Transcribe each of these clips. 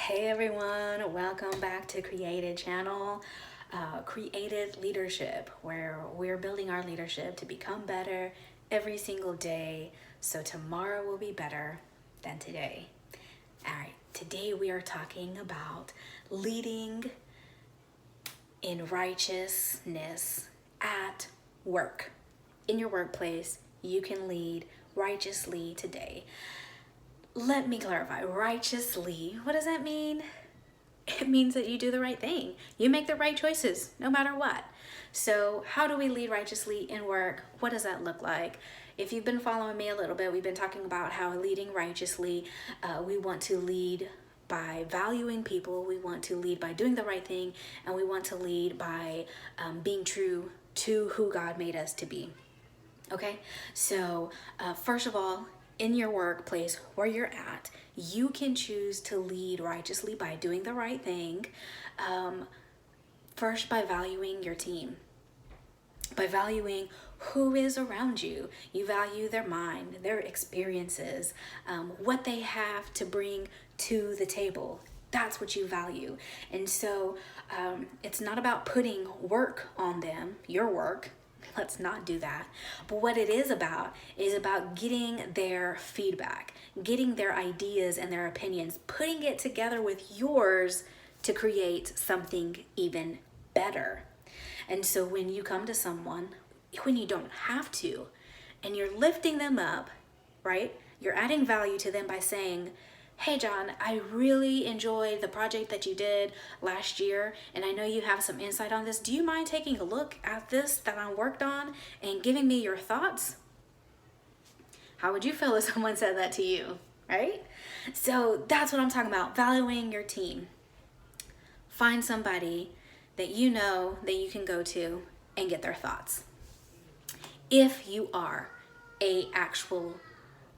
Hey everyone, welcome back to Created Channel, Created Leadership, where we're building our leadership to become better every single day so tomorrow will be better than today. All right, today we are talking about leading in righteousness at work. In your workplace, you can lead righteously today. Let me clarify, righteously, what does that mean? It means that you do the right thing. You make the right choices no matter what. So how do we lead righteously in work? What does that look like? If you've been following me a little bit, we've been talking about how leading righteously, we want to lead by valuing people, we want to lead by doing the right thing, and we want to lead by being true to who God made us to be. Okay, so first of all, in your workplace where you're at, you can choose to lead righteously by doing the right thing. First, by valuing your team, by valuing who is around you. You value their mind, their experiences, what they have to bring to the table. That's what you value. And so it's not about putting work on them, your work. Let's not do that. But what it is about getting their feedback, getting their ideas and their opinions, putting it together with yours to create something even better. And so when you come to someone, when you don't have to, and you're lifting them up, right? You're adding value to them by saying, hey John, I really enjoyed the project that you did last year, and I know you have some insight on this. Do you mind taking a look at this that I worked on and giving me your thoughts? How would you feel if someone said that to you, right? So that's what I'm talking about, valuing your team. Find somebody that you know that you can go to and get their thoughts. If you are a actual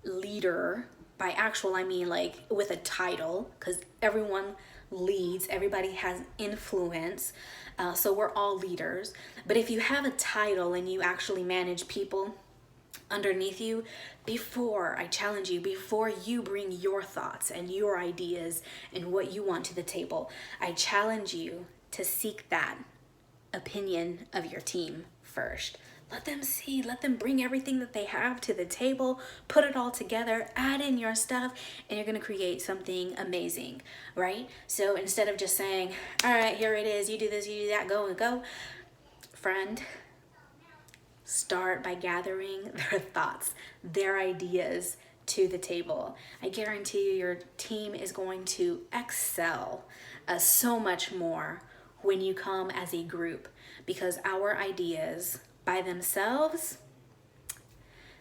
leader, by actual, I mean like with a title, because everyone leads, everybody has influence, so we're all leaders. But if you have a title and you actually manage people underneath you, I challenge you, before you bring your thoughts and your ideas and what you want to the table, I challenge you to seek that opinion of your team first. Let them see, let them bring everything that they have to the table, put it all together, add in your stuff, and you're gonna create something amazing, right? So instead of just saying, all right, here it is, you do this, you do that, go and go. Friend, start by gathering their thoughts, their ideas to the table. I guarantee you your team is going to excel so much more when you come as a group, because our ideas by themselves,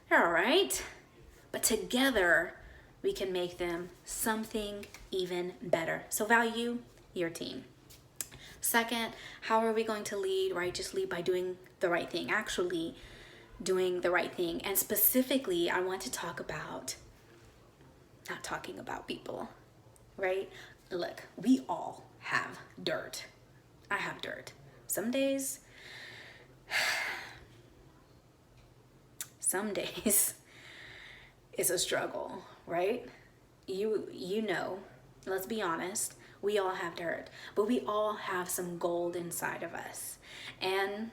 they're all right, but together we can make them something even better. So value your team. Second, how are we going to lead righteously? By doing the right thing, actually doing the right thing. And specifically, I want to talk about not talking about people, right? Look, we all have dirt. I have dirt. Some days it's a struggle, right? You know, let's be honest, we all have dirt, but we all have some gold inside of us. And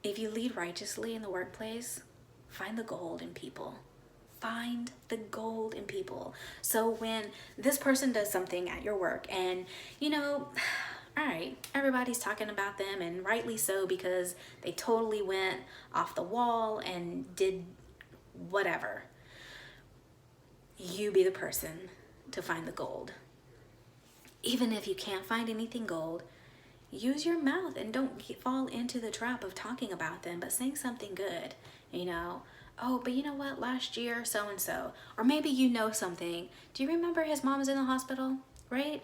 if you lead righteously in the workplace, find the gold in people. Find the gold in people. So when this person does something at your work and, you know, all right, everybody's talking about them, and rightly so, because they totally went off the wall and did whatever. You be the person to find the gold. Even if you can't find anything gold, use your mouth and don't fall into the trap of talking about them, but saying something good, you know. Oh, but you know what, last year, so-and-so. Or maybe you know something. Do you remember his mom's in the hospital, right?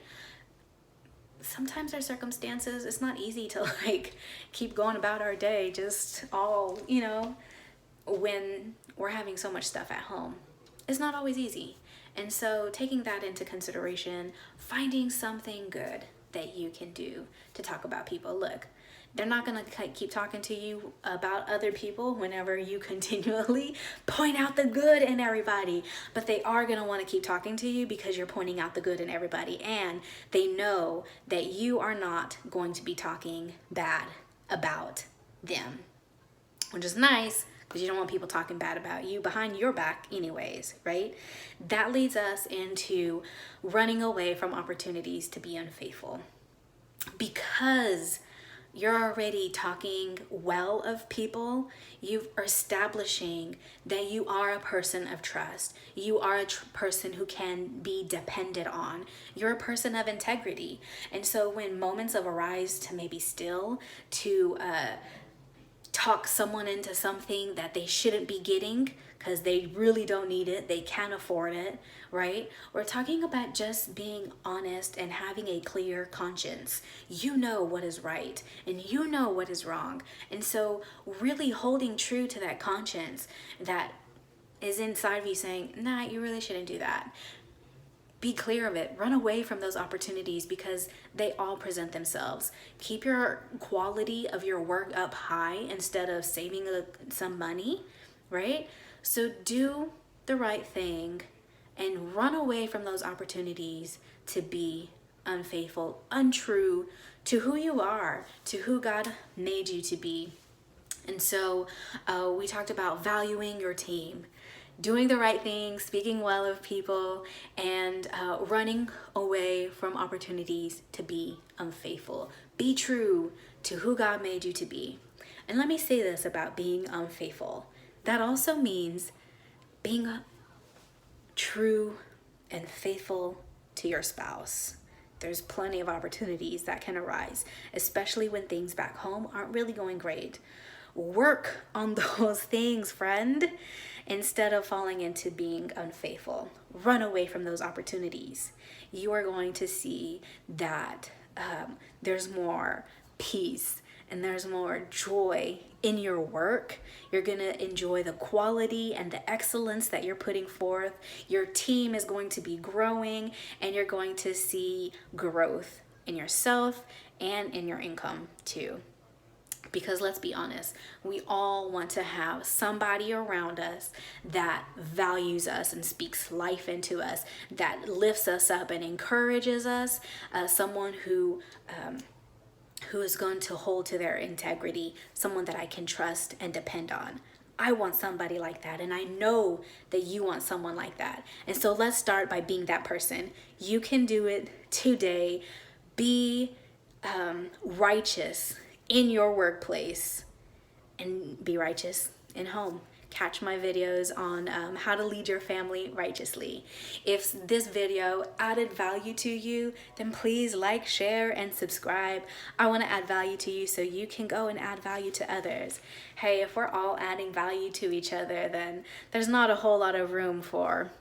Sometimes our circumstances, it's not easy to like keep going about our day just all, you know, when we're having so much stuff at home. It's not always easy. And so taking that into consideration, finding something good that you can do to talk about people. Look, They're not going to keep talking to you about other people whenever you continually point out the good in everybody. But they are going to want to keep talking to you because you're pointing out the good in everybody. And they know that you are not going to be talking bad about them, which is nice because you don't want people talking bad about you behind your back anyways, right? That leads us into running away from opportunities to be unfaithful. Because you're already talking well of people, you are establishing that you are a person of trust. You are a person who can be depended on. You're a person of integrity. And so when moments of arise to maybe still, to talk someone into something that they shouldn't be getting because they really don't need it, they can't afford it, right? We're talking about just being honest and having a clear conscience. You know what is right and you know what is wrong. And so really holding true to that conscience that is inside of you saying, nah, you really shouldn't do that. Be clear of it. Run away from those opportunities because they all present themselves. Keep your quality of your work up high instead of saving some money, right? So do the right thing and run away from those opportunities to be unfaithful, untrue to who you are, to who God made you to be. And so we talked about valuing your team, doing the right thing, speaking well of people, and running away from opportunities to be unfaithful. Be true to who God made you to be. And let me say this about being unfaithful. That also means being true and faithful to your spouse. There's plenty of opportunities that can arise, especially when things back home aren't really going great. Work on those things, friend, instead of falling into being unfaithful. Run away from those opportunities. You are going to see that there's more peace and there's more joy in your work. You're going to enjoy the quality and the excellence that you're putting forth. Your team is going to be growing and you're going to see growth in yourself and in your income too. Because let's be honest, we all want to have somebody around us that values us and speaks life into us, that lifts us up and encourages us, someone who is going to hold to their integrity, someone that I can trust and depend on. I want somebody like that, and I know that you want someone like that. And so let's start by being that person. You can do it today. Be righteous in your workplace and be righteous in home. Catch my videos on how to lead your family righteously. If this video added value to you, then please like, share, and subscribe. I want to add value to you so you can go and add value to others. Hey, if we're all adding value to each other, then there's not a whole lot of room for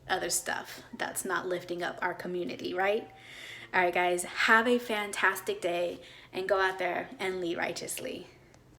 other stuff that's not lifting up our community, right? All right, guys, have a fantastic day and go out there and lead righteously.